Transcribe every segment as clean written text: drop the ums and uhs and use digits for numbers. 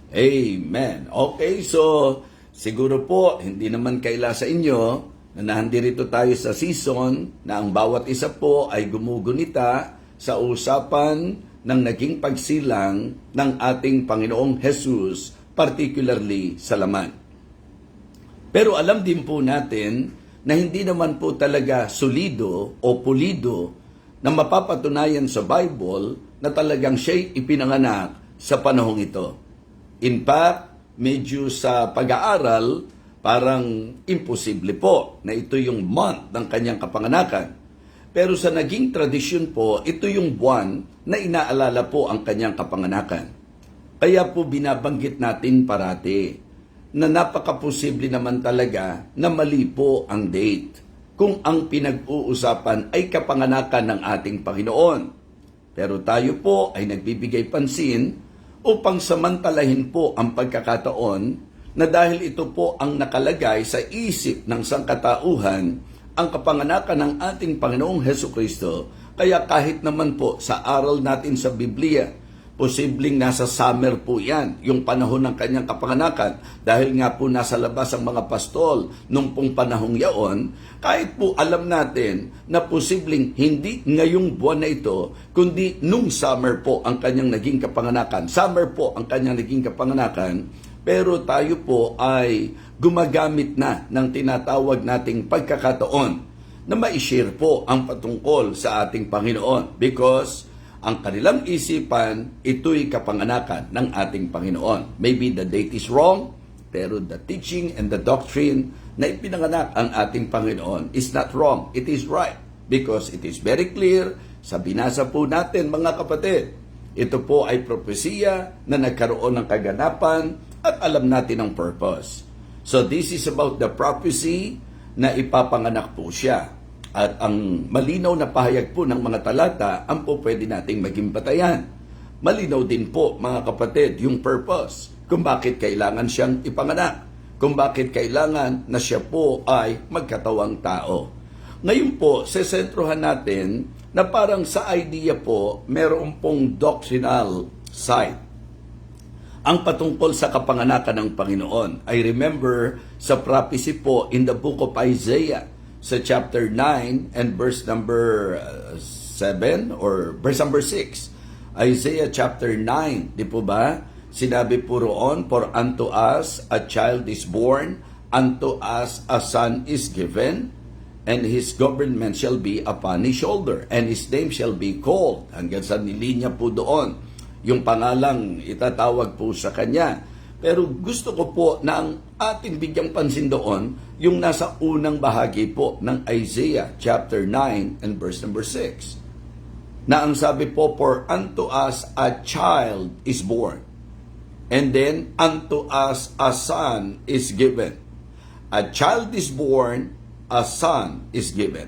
Amen. Okay, so siguro po, hindi naman kaila sa inyo na nahandirito tayo sa season na ang bawat isa po ay gumugunita sa usapan ng naging pagsilang ng ating Panginoong Jesus, particularly sa laman. Pero alam din po natin na hindi naman po talaga solido o pulido na mapapatunayan sa Bible na talagang siya'y ipinanganak sa panahong ito. In fact, medyo sa pag-aaral, parang imposible po na ito yung month ng kanyang kapanganakan. Pero sa naging tradisyon po, ito yung buwan na inaalala po ang kanyang kapanganakan. Kaya po binabanggit natin parati na napaka-posible naman talaga na mali po ang date kung ang pinag-uusapan ay kapanganakan ng ating Panginoon. Pero tayo po ay nagbibigay pansin upang samantalahin po ang pagkakataon na dahil ito po ang nakalagay sa isip ng sangkatauhan, ang kapanganakan ng ating Panginoong Hesukristo, kaya kahit naman po sa aral natin sa Biblia, posibleng nasa summer po yan, yung panahon ng kanyang kapanganakan. Dahil nga po nasa labas ang mga pastol nung pong panahong yaon, kahit po alam natin na posibleng hindi ngayong buwan na ito, kundi nung summer po ang kanyang naging kapanganakan. Summer po ang kanyang naging kapanganakan, pero tayo po ay gumagamit na ng tinatawag nating pagkakataon na ma-share po ang patungkol sa ating Panginoon because ang kanilang isipan, ito'y kapanganakan ng ating Panginoon. Maybe the date is wrong, pero the teaching and the doctrine na ipinanganak ang ating Panginoon is not wrong. It is right because it is very clear sa binasa po natin, mga kapatid. Ito po ay propesiya na nagkaroon ng kaganapan at alam natin ang purpose. So this is about the prophecy na ipapanganak po siya. At ang malinaw na pahayag po ng mga talata, ang po pwede nating maging batayan. Malinaw din po, mga kapatid, yung purpose, kung bakit kailangan siyang ipanganak, kung bakit kailangan na siya po ay magkatawang tao. Ngayon po, sesentrohan natin na parang sa idea po, meron pong doctrinal side. Ang patungkol sa kapanganakan ng Panginoon. I remember sa prophecy po in the book of Isaiah, sa chapter 9 and verse number 7 or verse number 6. Isaiah chapter 9, di po ba? Sinabi po roon, for unto us a child is born, unto us a son is given, and his government shall be upon his shoulder, and his name shall be called. Hanggang sa nilinya po doon, yung pangalang itatawag po sa kanya. Pero gusto ko po na ang ating bigyang pansin doon, yung nasa unang bahagi po ng Isaiah chapter 9 and verse number 6. Na ang sabi po, for unto us a child is born, and then unto us a son is given. A child is born, a son is given.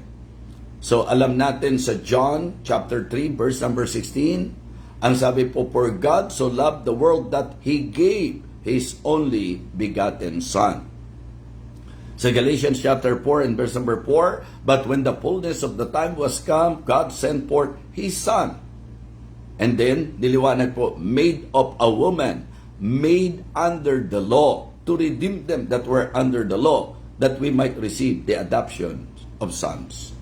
So alam natin sa John chapter 3 verse number 16, ang sabi po, for God so loved the world that He gave His only begotten Son. Sa Galatians chapter 4 and verse number 4, but when the fullness of the time was come, God sent forth His Son. And then, niliwanag po, made of a woman, made under the law, to redeem them that were under the law, that we might receive the adoption of sons.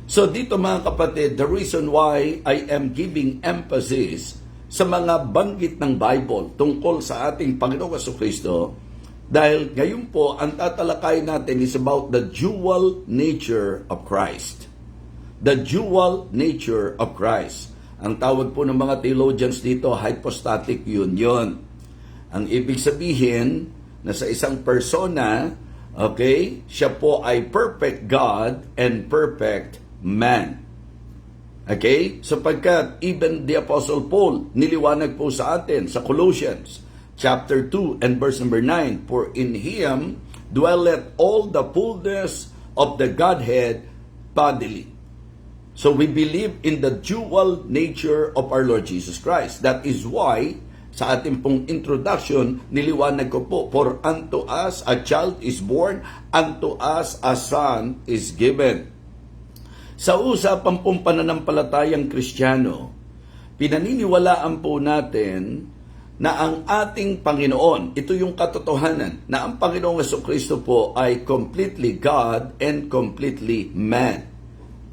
So dito mga kapatid, the reason why I am giving emphasis sa mga banggit ng Bible tungkol sa ating Panginoong Jesucristo, dahil ngayon po, ang tatalakay natin is about the dual nature of Christ. The dual nature of Christ. Ang tawag po ng mga theologians dito, hypostatic union. Ang ibig sabihin na sa isang persona, okay, siya po ay perfect God and perfect man. Okay? Sapagkat even the Apostle Paul niliwanag po sa atin sa Colossians chapter 2 and verse number 9, for in Him dwelleth all the fullness of the Godhead bodily. So we believe in the dual nature of our Lord Jesus Christ. That is why sa ating pong introduction, niliwanag ko po, for unto us a child is born, unto us a son is given. Sa usapang pong pananampalatayang Kristiyano, pinaniniwalaan po natin na ang ating Panginoon, ito yung katotohanan, na ang Panginoong Jesucristo po ay completely God and completely man,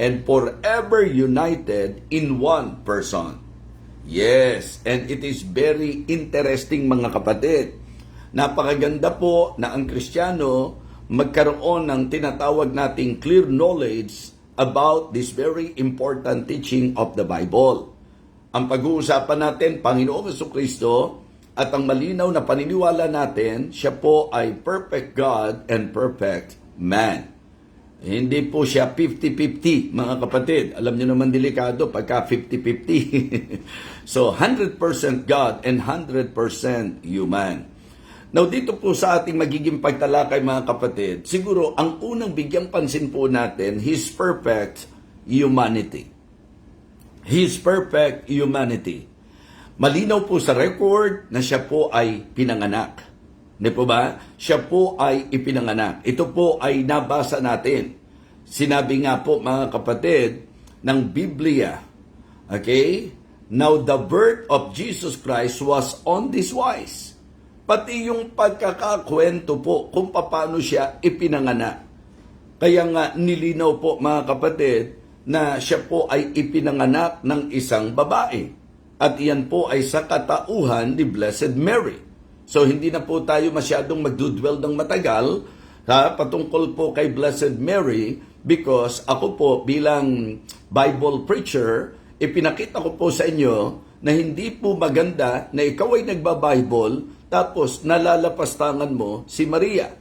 and forever united in one person. Yes, and it is very interesting mga kapatid. Napakaganda po na ang Kristiyano magkaroon ng tinatawag nating clear knowledge about this very important teaching of the Bible. Ang pag-uusapan natin, Panginoong Jesucristo, at ang malinaw na paniniwala natin, siya po ay perfect God and perfect man. Hindi po siya 50-50, mga kapatid. Alam niyo naman delikado pagka 50-50. So, 100% God and 100% human. Now, dito po sa ating magiging pagtalakay, mga kapatid, siguro ang unang bigyang pansin po natin, His perfect humanity. His perfect humanity. Malinaw po sa record na siya po ay pinanganak. Hindi po ba? Siya po ay ipinanganak. Ito po ay nabasa natin. Sinabi nga po mga kapatid ng Biblia. Okay? Now the birth of Jesus Christ was on this wise. Pati yung pagkakakwento po kung paano siya ipinanganak. Kaya nga nilinaw po mga kapatid na siya po ay ipinanganak ng isang babae. At iyan po ay sa katauhan ni Blessed Mary. So hindi na po tayo masyadong magdudwell ng matagal patungkol po kay Blessed Mary because ako po bilang Bible preacher, ipinakita ko po sa inyo na hindi po maganda na ikaw ay nagba-Bible tapos nalalapastangan mo si Maria.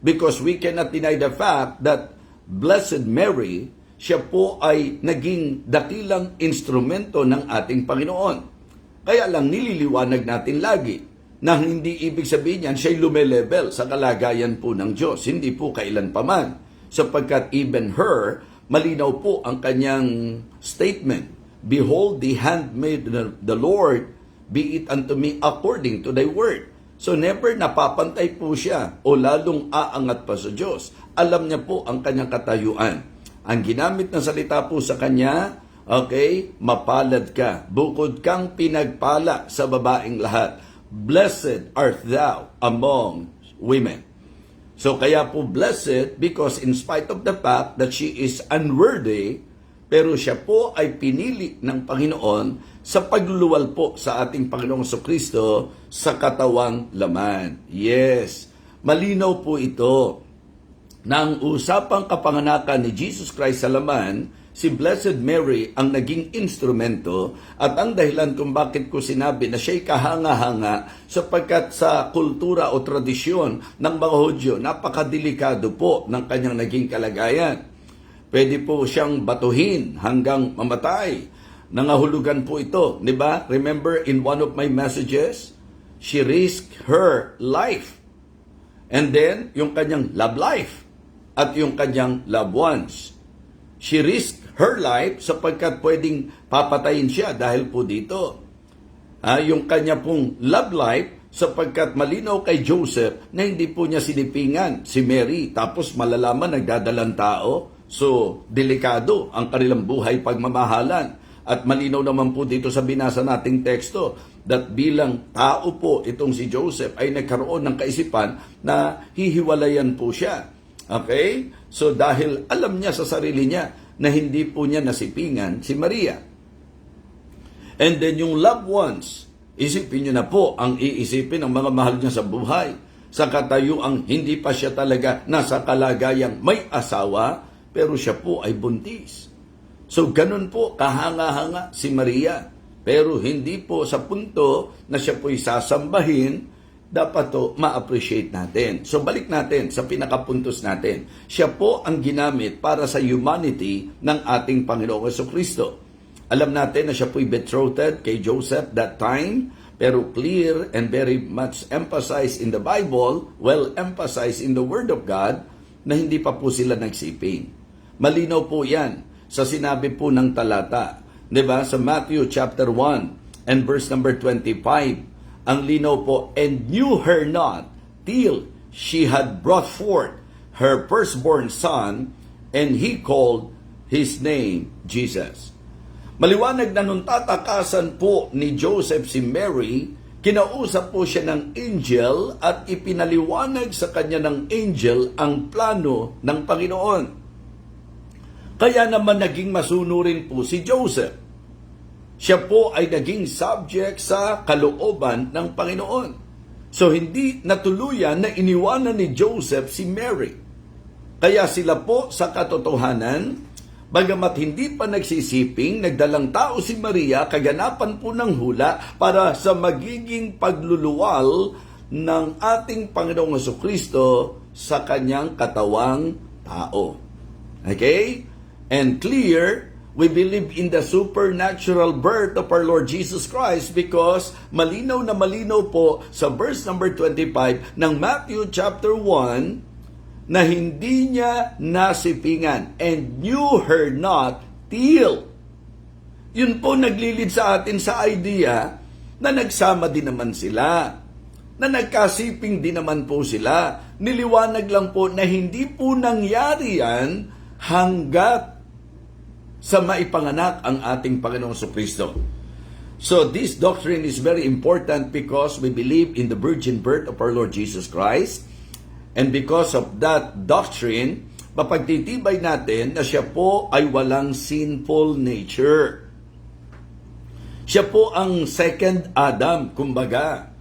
Because we cannot deny the fact that Blessed Mary, siya po ay naging dakilang instrumento ng ating Panginoon. Kaya lang nililiwanag natin lagi na hindi ibig sabihin yan siya'y lumelevel sa kalagayan po ng Diyos. Hindi po kailan paman. Sapagkat even her, malinaw po ang kanyang statement. Behold the handmaid of the Lord, be it unto me according to thy word. So never napapantay po siya o lalong aangat pa sa Diyos. Alam niya po ang kanyang katayuan. Ang ginamit na salita po sa kanya, okay, mapalad ka. Bukod kang pinagpala sa babaeng lahat. Blessed art thou among women. So kaya po blessed because in spite of the fact that she is unworthy, pero siya po ay pinili ng Panginoon sa pagluluwal po sa ating Panginoong Jesucristo sa katawang laman. Yes, malinaw po ito. Nang usapang kapanganakan ni Jesus Christ sa laman, si Blessed Mary ang naging instrumento at ang dahilan kung bakit ko sinabi na siya'y kahanga-hanga sapagkat sa kultura o tradisyon ng mga Hudyo, napakadelikado po ng kanyang naging kalagayan. Pwede po siyang batuhin hanggang mamatay. Nangahulugan po ito, di ba? Remember in one of my messages, she risked her life. And then, yung kanyang love life at yung kanyang loved ones. She risked her life sapagkat pwedeng papatayin siya dahil po dito. Yung kanya pong love life sapagkat malinaw kay Joseph na hindi po niya sinipingan si Mary tapos malalaman nagdadalang tao. So, delikado ang kanilang buhay pagmamahalan. At malinaw naman po dito sa binasa nating teksto that bilang tao po itong si Joseph ay nagkaroon ng kaisipan na hihiwalayan po siya. Okay? So dahil alam niya sa sarili niya na hindi po niya nasipingan si Maria. And then yung loved ones, isipin niyo na po ang iisipin ng mga mahal niya sa buhay. Sa katayuang hindi pa siya talaga nasa kalagayang may asawa, pero siya po ay buntis. So ganun po kahanga-hanga si Maria. Pero hindi po sa punto na siya po'y sasambahin, dapat to ma-appreciate natin. So balik natin sa pinakapuntos natin. Siya po ang ginamit para sa humanity ng ating Panginoong Jesucristo. Alam natin na siya po'y betrothed kay Joseph that time, pero clear and very much emphasized in the Bible, well emphasized in the Word of God, na hindi pa po sila nagsiping. Malinaw po yan sa sinabi po ng talata. Diba? Sa Matthew chapter 1 and verse number 25, ang linaw po, and knew her not till she had brought forth her firstborn son, and he called his name Jesus. Maliwanag na nung tatakasan po ni Joseph si Mary, Kinausap po siya ng angel at ipinaliwanag sa kanya ng angel ang plano ng Panginoon. Kaya naman naging masunurin po si Joseph. Siya po ay naging subject sa kalooban ng Panginoon. So hindi natuluyan na iniwanan ni Joseph si Mary. Kaya sila po sa katotohanan, bagamat hindi pa nagsisiping, nagdalang tao si Maria, kaganapan po ng hula para sa magiging pagluluwal ng ating Panginoong Jesucristo sa kanyang katawang tao. Okay? And clear, we believe in the supernatural birth of our Lord Jesus Christ because malinaw na malinaw po sa verse number 25 ng Matthew chapter 1 na hindi niya nasipingan and knew her not till. Yun po naglilid sa atin sa idea na nagsama din naman sila, na nagkasiping din naman po sila. Niliwanag lang po na hindi po nangyari yan hanggat sa maipanganak ang ating Panginoong Jesucristo. So this doctrine is very important because we believe in the virgin birth of our Lord Jesus Christ. And because of that doctrine, mapagtitibay natin na siya po ay walang sinful nature. Siya po ang second Adam, kumbaga.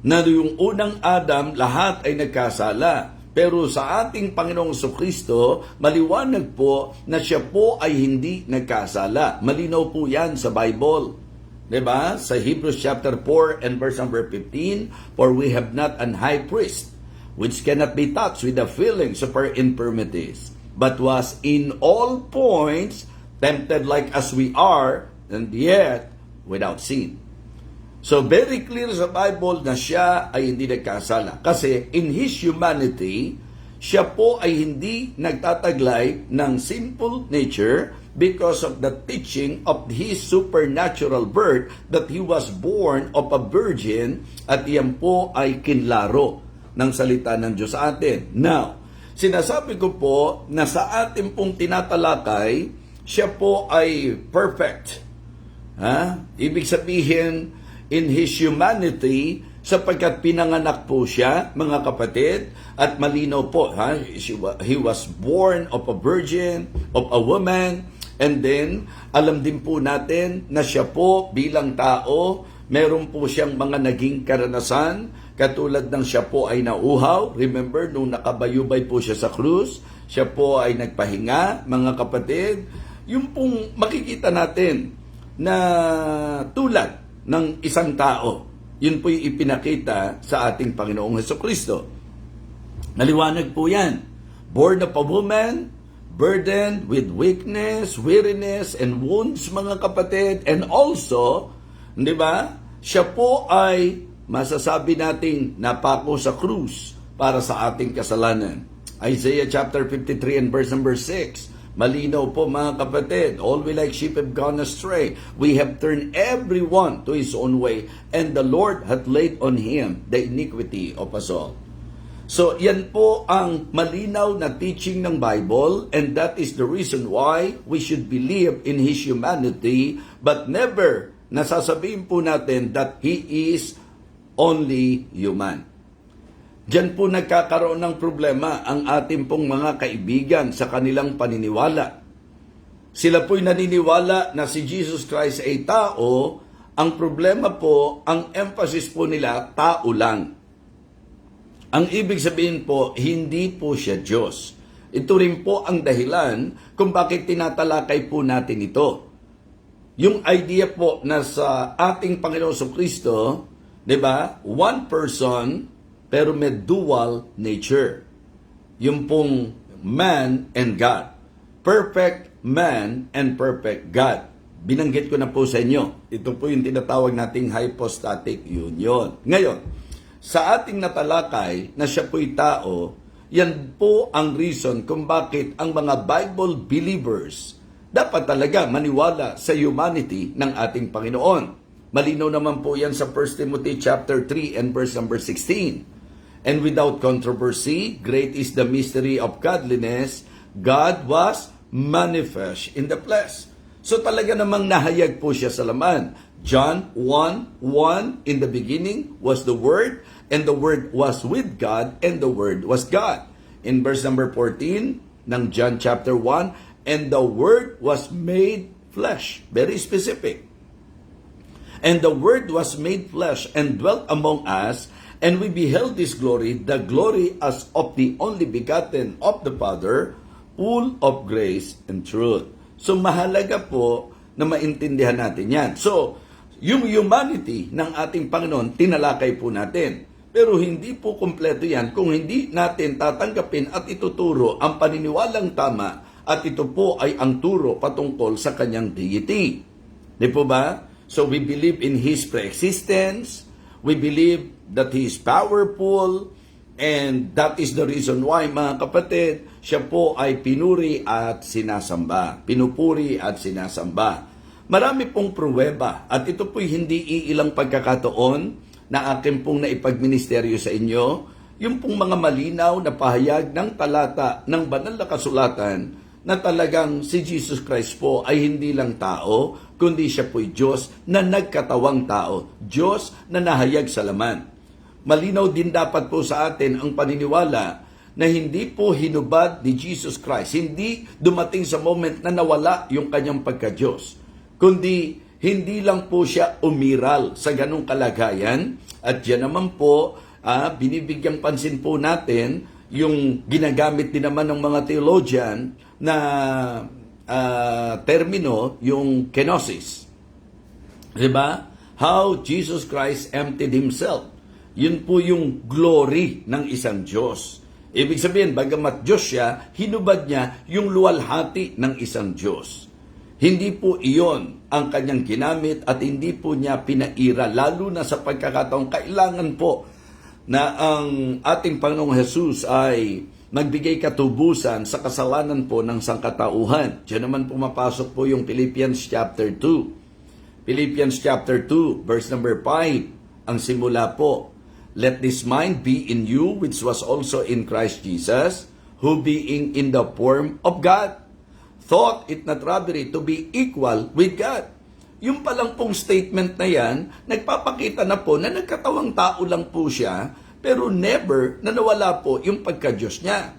Na yung unang Adam, lahat ay nagkasala. Pero sa ating Panginoong Jesucristo, maliwanag po na siya po ay hindi nagkasala. Malinaw po yan sa Bible. Diba? Sa Hebrews chapter 4 and verse number 15, for we have not an high priest which cannot be touched with the feelings of our infirmities, but was in all points tempted like as we are, and yet without sin. So very clear sa Bible na siya ay hindi nagkasala. Kasi in His humanity, siya po ay hindi nagtataglay ng sinful nature because of the teaching of His supernatural birth that He was born of a virgin at iyan po ay kinlaro ng salita ng Diyos sa atin. Now, sinasabi ko po na sa atin pong tinatalakay, siya po ay perfect. Ibig sabihin, in His humanity, sapagkat pinanganak po siya, mga kapatid, at malinaw po, He was born of a virgin, of a woman, and then, alam din po natin na siya po bilang tao, meron po siyang mga naging karanasan, katulad ng siya po ay nauhaw. Remember, nung nakabayubay po siya sa krus, siya po ay nagpahinga, mga kapatid. Yung pong makikita natin na tulad ng isang tao, yun po yung ipinakita sa ating Panginoong Jesucristo. Naliwanag po yan. Born of a woman, burdened with weakness, weariness, and wounds, mga kapatid. And also, di ba, siya po ay masasabi nating napako sa krus para sa ating kasalanan. Isaiah chapter 53 and verse number 6. Malinaw po, mga kapatid, all we like sheep have gone astray. We have turned everyone to his own way, and the Lord hath laid on him the iniquity of us all. So, yan po ang malinaw na teaching ng Bible, and that is the reason why we should believe in His humanity, but never nasasabihin po natin that He is only human. Diyan po nagkakaroon ng problema ang ating pong mga kaibigan sa kanilang paniniwala. Sila po'y naniniwala na si Jesus Christ ay tao. Ang problema po, ang emphasis po nila, tao lang. Ang ibig sabihin po, hindi po siya Diyos. Ito rin po ang dahilan kung bakit tinatalakay po natin ito. Yung idea po na sa ating Panginoon Jesucristo, di ba? One person, pero may dual nature. Yung pong man and God. Perfect man and perfect God. Binanggit ko na po sa inyo. Ito po yung tinatawag nating hypostatic union. Ngayon, sa ating natalakay na siya po'y tao, yan po ang reason kung bakit ang mga Bible believers dapat talaga maniwala sa humanity ng ating Panginoon. Malinaw naman po yan sa 1 Timothy chapter 3 and verse number 16. And without controversy, great is the mystery of godliness. God was manifest in the flesh. So talaga namang nahayag po siya sa laman. John 1:1, in the beginning was the Word, and the Word was with God, and the Word was God. In verse number 14 ng John chapter 1, and the Word was made flesh. Very specific. And the Word was made flesh and dwelt among us, and we beheld His glory, the glory as of the only begotten of the Father, full of grace and truth. So mahalaga po na maintindihan natin yan. So, yung humanity ng ating Panginoon, tinalakay po natin. Pero hindi po kumpleto yan kung hindi natin tatanggapin at ituturo ang paniniwalang tama at ito po ay ang turo patungkol sa kanyang deity. Di po ba? So we believe in His pre-existence, we believe that He is powerful, and that is the reason why, mga kapatid, siya po ay pinuri at sinasamba. Pinupuri at sinasamba. Marami pong pruweba at ito po'y hindi iilang pagkakataon na akin pong naipagministeryo sa inyo, yung pong mga malinaw na pahayag ng talata ng banal na kasulatan na talagang si Jesus Christ po ay hindi lang tao, kundi siya po'y Diyos na nagkatawang tao, Diyos na nahayag sa laman. Malinaw din dapat po sa atin ang paniniwala na hindi po hinubad ni Jesus Christ, hindi dumating sa moment na nawala yung kanyang pagka-Diyos, kundi hindi lang po siya umiral sa ganung kalagayan. At yan naman po, binibigyang pansin po natin yung ginagamit din naman ng mga theologian na termino, yung kenosis. Diba? How Jesus Christ emptied Himself. Yun po yung glory ng isang Diyos. Ibig sabihin, bagamat Diyos siya, hinubad niya yung luwalhati ng isang Diyos. Hindi po iyon ang kanyang ginamit at hindi po niya pinaira, lalo na sa pagkakataong kailangan po na ang ating Panginoong Jesus ay magbigay katubusan sa kasalanan po ng sangkatauhan. Diyan naman pumapasok po yung Philippians chapter 2. Philippians chapter 2, verse number 5, ang simula po. Let this mind be in you, which was also in Christ Jesus, who being in the form of God, thought it not robbery to be equal with God. Yung palang pong statement na yan, nagpapakita na po na nagkatawang tao lang po siya, pero never na nawala po yung pagka-Diyos niya.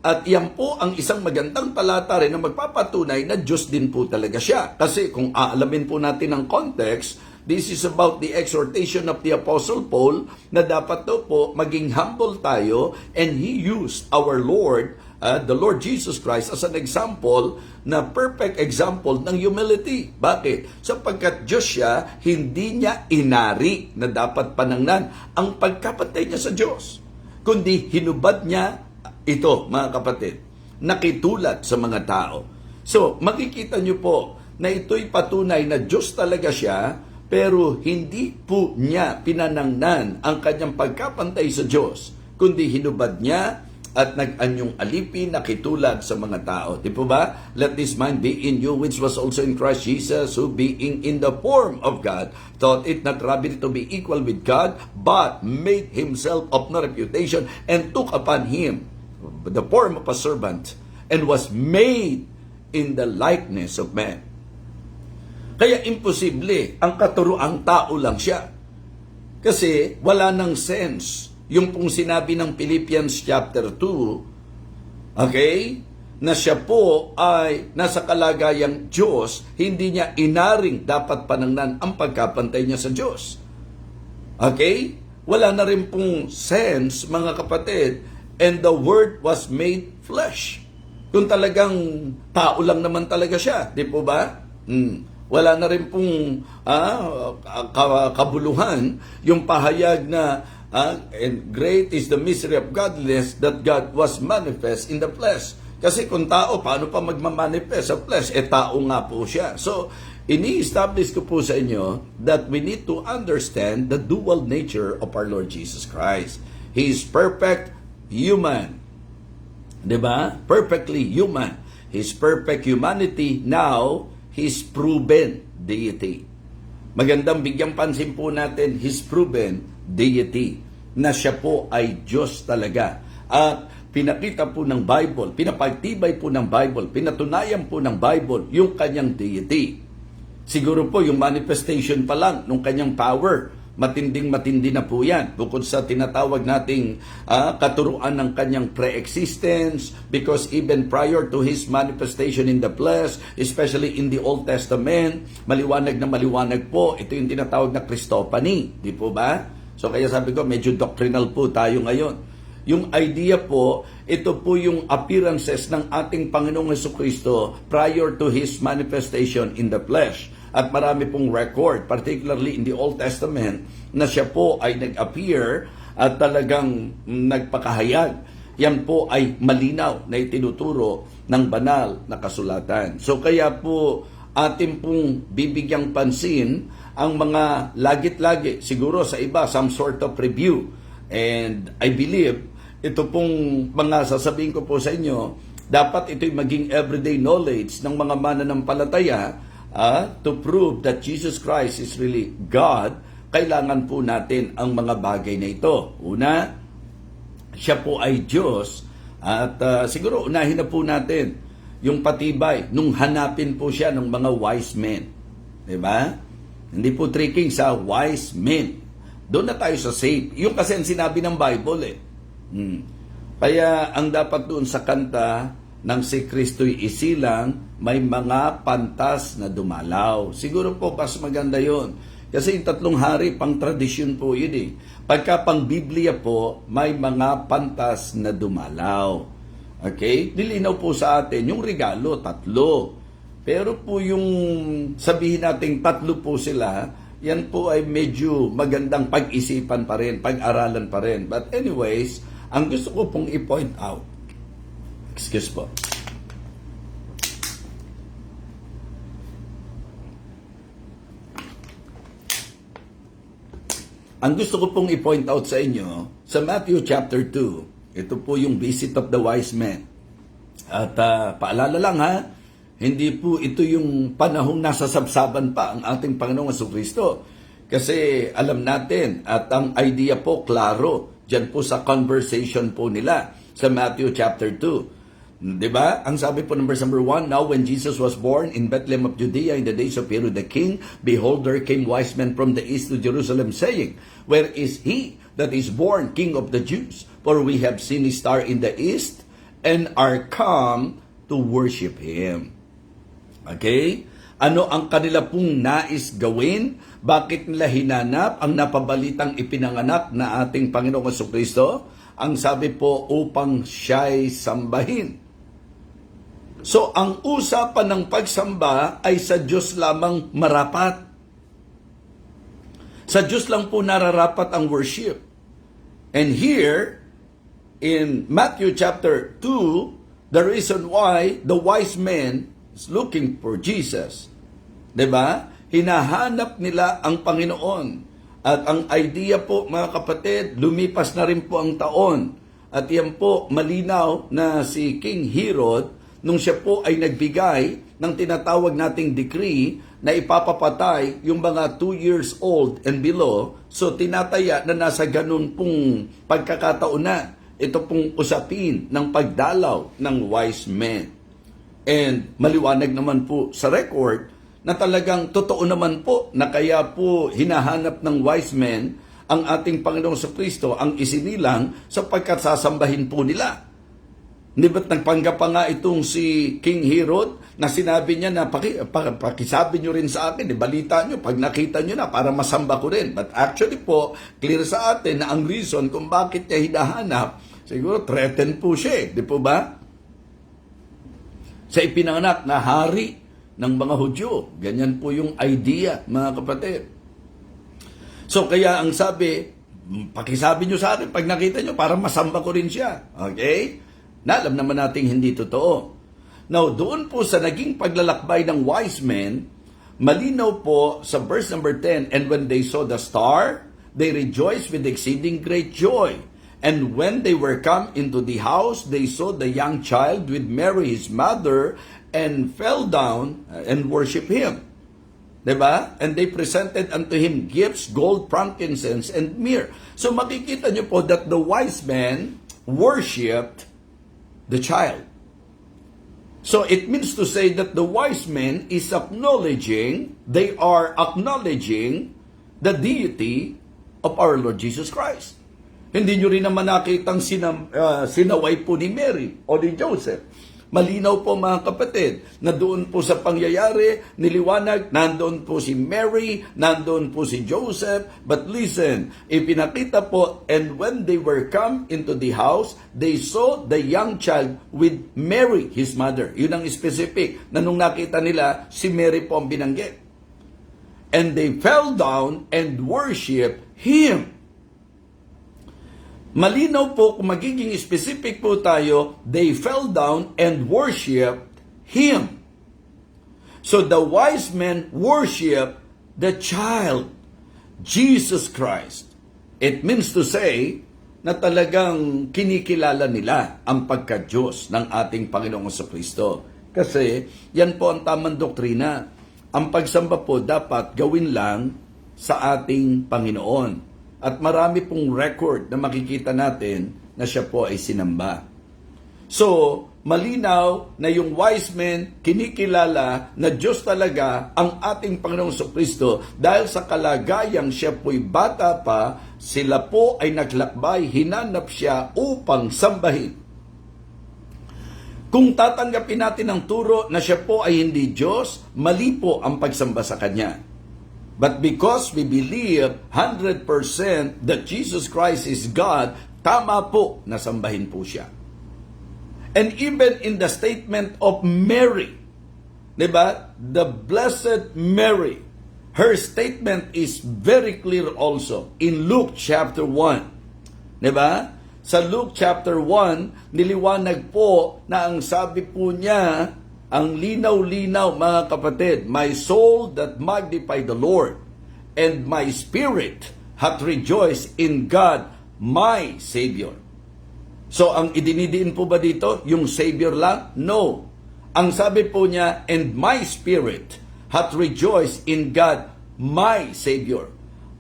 At yan po ang isang magandang talata rin na magpapatunay na Diyos din po talaga siya. Kasi kung aalamin po natin ang context, this is about the exhortation of the Apostle Paul na dapat daw po maging humble tayo, and he used our Lord, the Lord Jesus Christ as an example, na perfect example ng humility. Bakit? Sapagkat Diyos siya, hindi niya inari na dapat panangnan ang pagkapatay niya sa Diyos, kundi hinubad niya ito, mga kapatid, nakitulad sa mga tao. So, makikita niyo po na ito'y patunay na Diyos talaga siya, pero hindi po niya pinanangnan ang kanyang pagkapantay sa Diyos, kundi hinubad niya at nag-anyong alipin na kitulad sa mga tao. Di po ba? Let this mind be in you, which was also in Christ Jesus, who being in the form of God, thought it not robbery to be equal with God, but made Himself of no reputation, and took upon Him the form of a servant, and was made in the likeness of man. Kaya imposible, ang katuroang tao lang siya. Kasi wala nang sense yung pong sinabi ng Philippians chapter 2, okay, na siya po ay nasa kalagayang Diyos, hindi niya inaring dapat panangnan ang pagkapantay niya sa Diyos. Okay? Wala na rin pong sense, mga kapatid, and the Word was made flesh. Kung talagang tao lang naman talaga siya, di po ba? Wala na rin pong kabuluhan yung pahayag na and great is the mystery of godliness, that God was manifest in the flesh. Kasi kung tao, paano pa magmamanifest sa flesh? Tao nga po siya. So, ini-establish ko po sa inyo that we need to understand the dual nature of our Lord Jesus Christ. He is perfect human. Diba? Perfectly human. His perfect humanity, now, His proven deity. Magandang bigyang pansin po natin, His proven deity, na siya po ay Diyos talaga. At pinakita po ng Bible, pinapagtibay po ng Bible, pinatunayan po ng Bible yung kanyang deity. Siguro po yung manifestation pa lang ng kanyang power, matinding-matindi na po yan. Bukod sa tinatawag nating katuruan ng kanyang pre-existence, because even prior to His manifestation in the flesh, especially in the Old Testament, maliwanag na maliwanag po. Ito yung tinatawag na Christophany. Di po ba? So kaya sabi ko, medyo doctrinal po tayo ngayon. Yung idea po, ito po yung appearances ng ating Panginoong Jesucristo prior to His manifestation in the flesh. At marami pong record, particularly in the Old Testament, na siya po ay nag-appear at talagang nagpakahayag. Yan po ay malinaw na itinuturo ng banal na kasulatan. So kaya po atin pong bibigyang pansin ang mga lagit-lagi, siguro sa iba, some sort of review. And I believe, ito pong mga sasabihin ko po sa inyo, dapat ito'y maging everyday knowledge ng mga mananampalataya to prove that Jesus Christ is really God. Kailangan po natin ang mga bagay na ito. Una, siya po ay Diyos. At siguro unahin na po natin yung patibay nung hanapin po siya ng mga wise men. Diba? Hindi po tricking sa wise men. Doon na tayo sa safe. Yung kasi ang sinabi ng Bible eh. Kaya ang dapat doon sa kanta ng si Kristo'y isilang, may mga pantas na dumalaw. Siguro po mas maganda yon. Kasi yung 3 hari, pang tradisyon po yun eh. Pagka pang Biblia po, may mga pantas na dumalaw. Okay? Nilinaw po sa atin, yung regalo, 3. Pero po yung sabihin nating 3 po sila, yan po ay medyo magandang pag-isipan pa rin, pag-aralan pa rin. But anyways, ang gusto ko pong i-point out, excuse po. Ang gusto ko pong i-point out sa inyo, sa Matthew chapter 2, ito po yung visit of the wise men. At paalala lang ha, hindi po ito yung panahong nasa sabsaban pa ang ating Panginoong Jesucristo. Kasi alam natin, at ang idea po, klaro, dyan po sa conversation po nila sa Matthew chapter 2. Diba? Ang sabi po ng verse number 1, Now when Jesus was born in Bethlehem of Judea in the days of Herod the king, behold, there came wise men from the east to Jerusalem, saying, Where is he that is born King of the Jews? For we have seen his star in the east, and are come to worship him. Okay? Ano ang kanila pong nais gawin? Bakit nila hinanap ang napabalitang ipinanganak na ating Panginoong Jesucristo? Ang sabi po, upang siya'y sambahin. So, ang usapan ng pagsamba ay sa Diyos lamang marapat. Sa Diyos lang po nararapat ang worship. And here, in Matthew chapter 2, the reason why the wise men is looking for Jesus. Diba? Hinahanap nila ang Panginoon. At ang idea po, mga kapatid, lumipas na rin po ang taon. At yan po, malinaw na si King Herod, nung siya po ay nagbigay ng tinatawag nating decree na ipapapatay yung mga 2 years old and below, so tinataya na nasa ganun pong pagkakataon na ito pong usapin ng pagdalaw ng wise men. And maliwanag naman po sa record na talagang totoo naman po na kaya po hinahanap ng wise men ang ating Panginoong Jesucristo ang isinilang sapagkat sasambahin po nila. Hindi ba't nagpanggap pa nga itong si King Herod na sinabi niya na pakisabi nyo rin sa akin, balita nyo, pag nakita nyo na para masamba ko rin. But actually po, clear sa atin na ang reason kung bakit niya hinahanap, siguro threatened po siya, di po ba? Sa ipinanganak na hari ng mga Hudyo. Ganyan po yung idea, mga kapatid. So kaya ang sabi, pakisabi nyo sa akin pag nakita nyo para masamba ko rin siya. Okay? Na alam naman nating hindi totoo. Now, doon po sa naging paglalakbay ng wise men, malinaw po sa verse number 10, And when they saw the star, they rejoiced with exceeding great joy. And when they were come into the house, they saw the young child with Mary his mother, and fell down and worshiped him. Diba? And they presented unto him gifts, gold, frankincense, and myrrh. So makikita nyo po that the wise men worshipped the child. So it means to say that the wise men they are acknowledging the deity of our Lord Jesus Christ. Hindi nyo rin naman nakitang sinaway po ni Mary o ni Joseph. Malinaw po mga kapatid na doon po sa pangyayari, niliwanag, nandoon po si Mary, nandoon po si Joseph. But listen, ipinakita po, and when they were come into the house, they saw the young child with Mary, his mother. Yun ang specific, na nung nakita nila, si Mary po ang binanggit. And they fell down and worshiped Him. Malinaw po, kung magiging specific po tayo, they fell down and worshiped Him. So the wise men worship the child, Jesus Christ. It means to say na talagang kinikilala nila ang pagka-Diyos ng ating Panginoong Jesucristo. Kasi yan po ang tamang doktrina. Ang pagsamba po dapat gawin lang sa ating Panginoon. At marami pong record na makikita natin na siya po ay sinamba. So, malinaw na yung wise men kinikilala na Diyos talaga ang ating Panginoong Jesucristo dahil sa kalagayang siya po'y bata pa, sila po ay naglakbay, hinanap siya upang sambahin. Kung tatanggapin natin ang turo na siya po ay hindi Diyos, mali po ang pagsamba sa Kanya. But because we believe 100% that Jesus Christ is God, tama po na sambahin po siya. And even in the statement of Mary, diba? The Blessed Mary, her statement is very clear also in Luke chapter 1. Diba? Sa Luke chapter 1, niliwanag po na ang sabi po niya, ang linaw-linaw mga kapatid, my soul that magnify the Lord, and my spirit hath rejoiced in God, my Savior. So ang idinidiin po ba dito, yung Savior lang? No. Ang sabi po niya, and my spirit hath rejoiced in God, my Savior.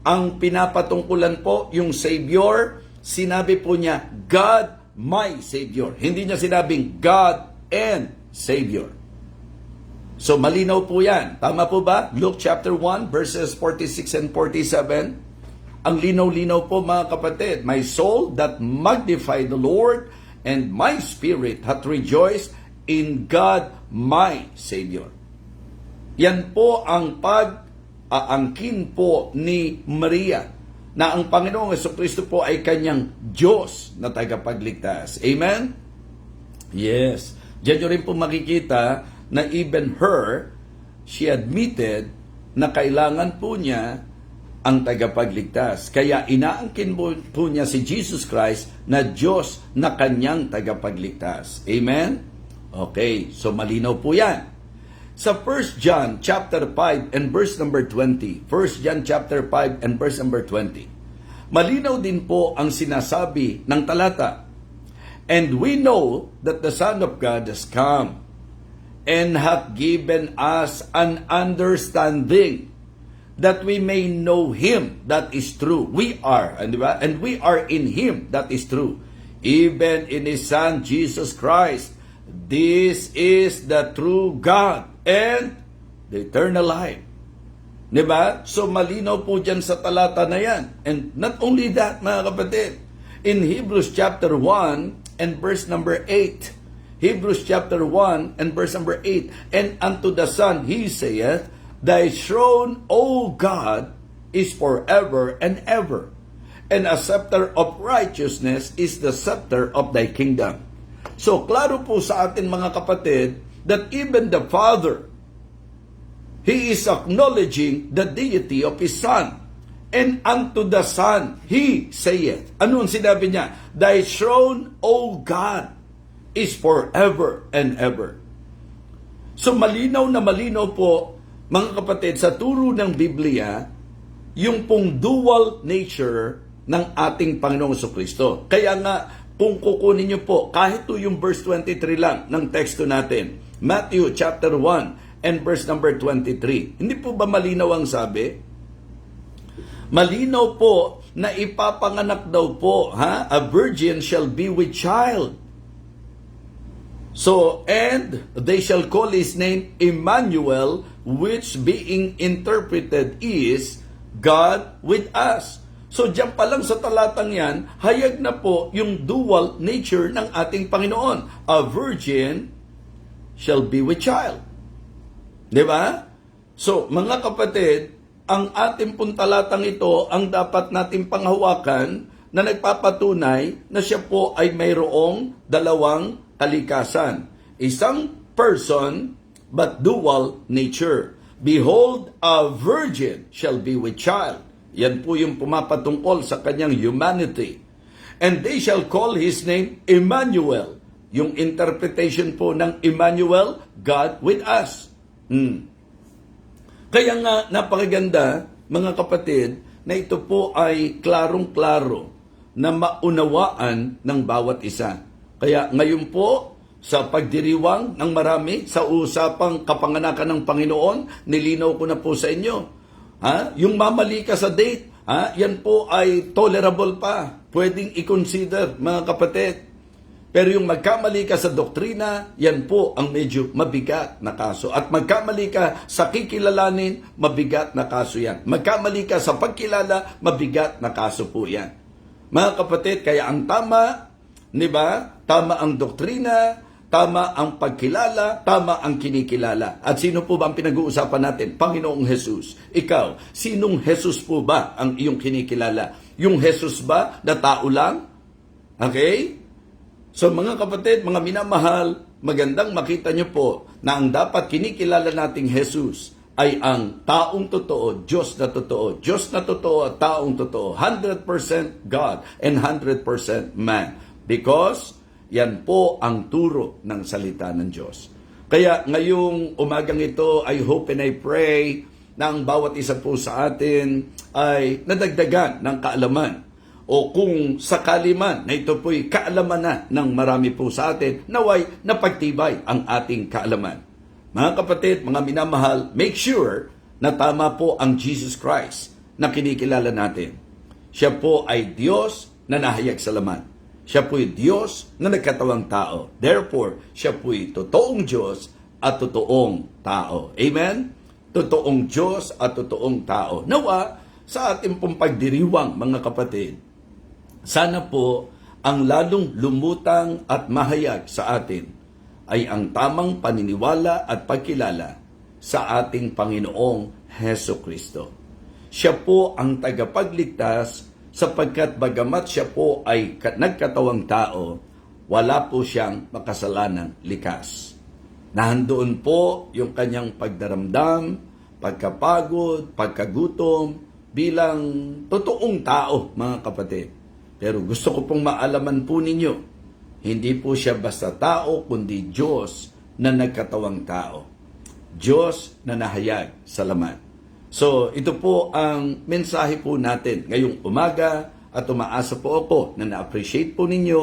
Ang pinapatungkulan po, yung Savior, sinabi po niya, God, my Savior. Hindi niya sinabing God and Savior. So malinaw po yan. Tama po ba? Luke chapter 1 verses 46 and 47. Ang linaw-linaw po mga kapatid. My soul that magnify the Lord, and my spirit hath rejoiced in God my Savior. Yan po ang pag-aangkin po ni Maria na ang Panginoong Jesucristo po ay kanyang Diyos na tagapagligtas. Amen? Yes. Diyan nyo rin po makikita na even her, she admitted na kailangan po niya ang tagapagligtas. Kaya inaangkin po niya si Jesus Christ na Diyos na kanyang tagapagligtas. Amen? Okay, so malinaw po yan. Sa 1 John chapter 5 and verse number 20, 1 John chapter 5 and verse number 20, malinaw din po ang sinasabi ng talata. And we know that the Son of God has come and hath given us an understanding that we may know Him that is true. We are, and we are in Him that is true, even in His Son Jesus Christ. This is the true God and the eternal life. Diba? So malinaw po dyan sa talata na yan. And not only that, mga kapatid, in Hebrews chapter 1 and verse number 8, Hebrews chapter 1 and verse number 8, and unto the Son He saith, Thy throne, O God, is forever and ever, and a scepter of righteousness is the scepter of Thy kingdom. So, klaro po sa atin mga kapatid, that even the Father, He is acknowledging the deity of His Son. And unto the Son, He saith. Ano ang sinabi niya? Thy throne, O God, is forever and ever. So malinaw na malinaw po, mga kapatid, sa turo ng Biblia, yung pong dual nature ng ating Panginoong Jesucristo. Kaya nga, kung kukunin niyo po, kahit to yung verse 23 lang ng teksto natin, Matthew chapter 1 and verse number 23. Hindi po ba malinaw ang sabi? Malinaw po na ipapanganak daw po, a virgin shall be with child. So, and they shall call his name Emmanuel, which being interpreted is God with us. So, diyan pa lang sa talatang yan, hayag na po yung dual nature ng ating Panginoon. A virgin shall be with child. Di ba? So, mga kapatid, ang ating pong talatang ito ang dapat nating panghawakan na nagpapatunay na siya po ay mayroong dalawang kalikasan. Isang person, but dual nature. Behold, a virgin shall be with child. Yan po yung pumapatungkol sa kanyang humanity. And they shall call his name Emmanuel. Yung interpretation po ng Emmanuel, God with us. Kaya nga, napakaganda, mga kapatid, na ito po ay klarong-klaro na maunawaan ng bawat isa. Kaya ngayon po, sa pagdiriwang ng marami, sa usapang kapanganakan ng Panginoon, nilinaw ko na po sa inyo. Yung mamali ka sa date, yan po ay tolerable pa. Pwedeng i-consider, mga kapatid. Pero yung magkamali ka sa doktrina, yan po ang medyo mabigat na kaso. At magkamali ka sa kikilalanin, mabigat na kaso yan. Magkamali ka sa pagkilala, mabigat na kaso po yan. Mga kapatid, kaya ang tama, di ba? Tama ang doktrina, tama ang pagkilala, tama ang kinikilala. At sino po ba ang pinag-uusapan natin? Panginoong Jesus. Ikaw, sinong Jesus po ba ang iyong kinikilala? Yung Jesus ba na tao lang? Okay? So mga kapatid, mga minamahal, magandang makita niyo po na ang dapat kinikilala nating Jesus ay ang taong totoo, Diyos na totoo. Diyos na totoo at taong totoo. 100% God and 100% man. Because yan po ang turo ng salita ng Diyos. Kaya ngayong umagang ito, I hope and I pray na ang bawat isa po sa atin ay nadagdagan ng kaalaman. O kung sakali man na ito po'y kaalaman na ng marami po sa atin, naway napagtibay ang ating kaalaman. Mga kapatid, mga minamahal, make sure na tama po ang Jesus Christ na kinikilala natin. Siya po ay Diyos na nahayag sa laman. Siya po ay Diyos na nagkatawang tao. Therefore, siya po ay totoong Diyos at totoong tao. Amen? Totoong Diyos at totoong tao. Nawa, sa ating pong pagdiriwang, mga kapatid, sana po ang lalong lumutang at mahayag sa atin ay ang tamang paniniwala at pagkilala sa ating Panginoong Heso Kristo. Siya po ang tagapagligtas sapagkat bagamat siya po ay nagkatawang tao, wala po siyang makasalanang likas. Nahandoon po yung kanyang pagdaramdam, pagkapagod, pagkagutom bilang totoong tao, mga kapatid. Pero gusto ko pong maalaman po ninyo, hindi po siya basta tao, kundi Diyos na nagkatawang tao. Diyos na nahayag sa laman. So, ito po ang mensahe po natin ngayong umaga at umaasa po ako na na-appreciate po ninyo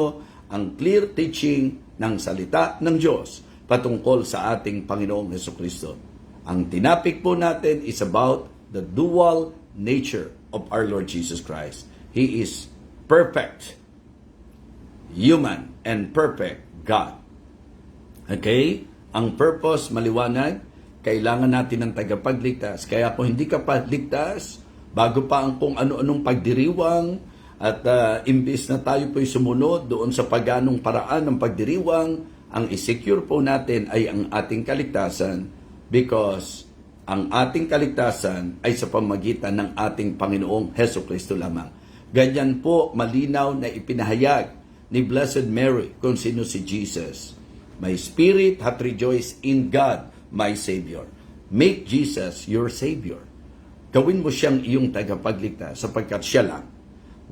ang clear teaching ng salita ng Diyos patungkol sa ating Panginoong Hesukristo. Ang tinapik po natin is about the dual nature of our Lord Jesus Christ. He is perfect human and perfect God. Okay? Ang purpose, maliwanag, kailangan natin ng tagapagligtas. Kaya kung hindi ka pa ligtas, bago pa ang kung ano-anong pagdiriwang, at imbis na tayo po'y sumunod doon sa paganong paraan ng pagdiriwang, ang isecure po natin ay ang ating kaligtasan because ang ating kaligtasan ay sa pamagitan ng ating Panginoong Heso Kristo lamang. Ganyan po malinaw na ipinahayag ni Blessed Mary kung sino si Jesus. My spirit hath rejoiced in God, my Savior. Make Jesus your Savior. Gawin mo siyang iyong tagapagligtas sapagkat siya lang.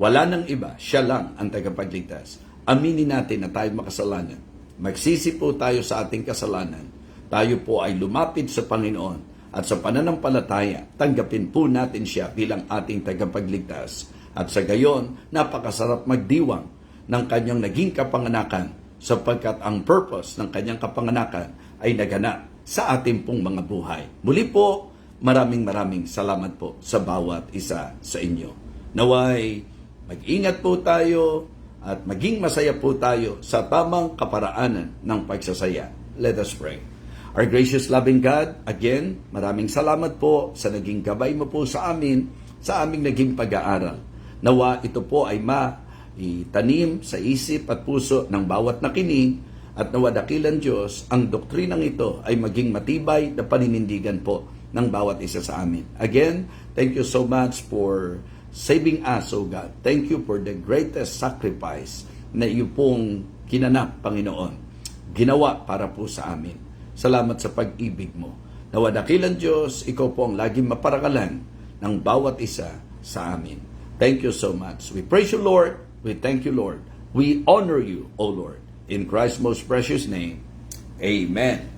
Wala nang iba, siya lang ang tagapagligtas. Aminin natin na tayo makasalanan. Magsisi po tayo sa ating kasalanan. Tayo po ay lumapit sa Panginoon at sa pananampalataya, tanggapin po natin siya bilang ating tagapagligtas. At sa gayon, napakasarap magdiwang ng kanyang naging kapanganakan sapagkat ang purpose ng kanyang kapanganakan ay naganap sa ating pong mga buhay. Muli po, maraming salamat po sa bawat isa sa inyo. Naway, mag-ingat po tayo at maging masaya po tayo sa tamang kaparaanan ng pagsasaya. Let us pray. Our gracious loving God, again, maraming salamat po sa naging gabay mo po sa amin, sa aming naging pag-aaral. Nawa ito po ay maitanim sa isip at puso ng bawat nakinig, at nawa dakilan Diyos, ang doktrinang ito ay maging matibay na paninindigan po ng bawat isa sa amin. Again, thank you so much for saving us, O God. Thank you for the greatest sacrifice na iyo pong kinanap, Panginoon. Ginawa para po sa amin. Salamat sa pag-ibig mo. Nawa dakilan Diyos, ikaw po ang laging maparakalan ng bawat isa sa amin. Thank you so much. We praise you, Lord. We thank you, Lord. We honor you, O Lord. In Christ's most precious name, Amen.